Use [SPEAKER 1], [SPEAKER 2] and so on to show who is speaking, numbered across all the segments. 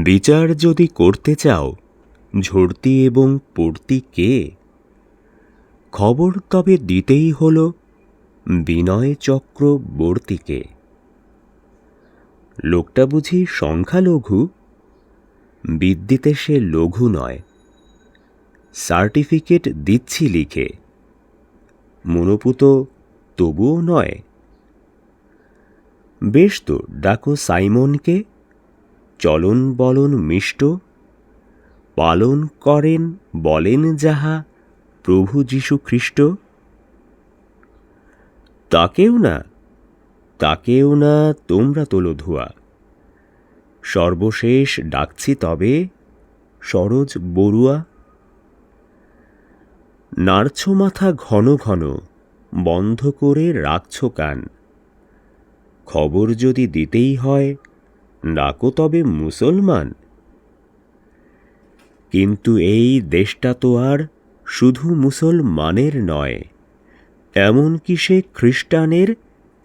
[SPEAKER 1] বিচার যদি করতে চাও ঝড়তি এবং পড়তি কে, খবর তবে দিতেই হল বিনয় চক্রবর্তীকে। লোকটা বুঝি সংখ্যালঘু, বিদ্যেতে সে লঘু নয়। সার্টিফিকেট দিচ্ছি লিখে, মনোপুত তবুও নয়। বেশ তো ডাকো সাইমনকে, চলন বলন মিষ্ট, পালন করেন বলেন যাহা প্রভু যীশু খ্রিস্ট। তাকেও না তোমরা তোলো ধোয়া, সর্বশেষ ডাকছি তবে সরোজ বড়ুয়া। নাড়ছ মাথা ঘন ঘন, বন্ধ করে রাখছ কান, খবর যদি দিতেই হয় ডাকো তবে মুসলমান। কিন্তু এই দেশটা তো আর শুধু মুসলমানের নয়, এমন কি সে খ্রিস্টানের,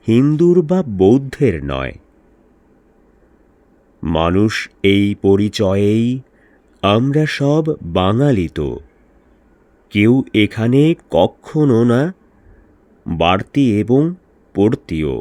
[SPEAKER 1] হিন্দুর বা বৌদ্ধের নয়। মানুষ এই পরিচয়েই আমরা সব বাঙালি তো, কেউ এখানে কখনো না বাড়তি এবং পড়তিও।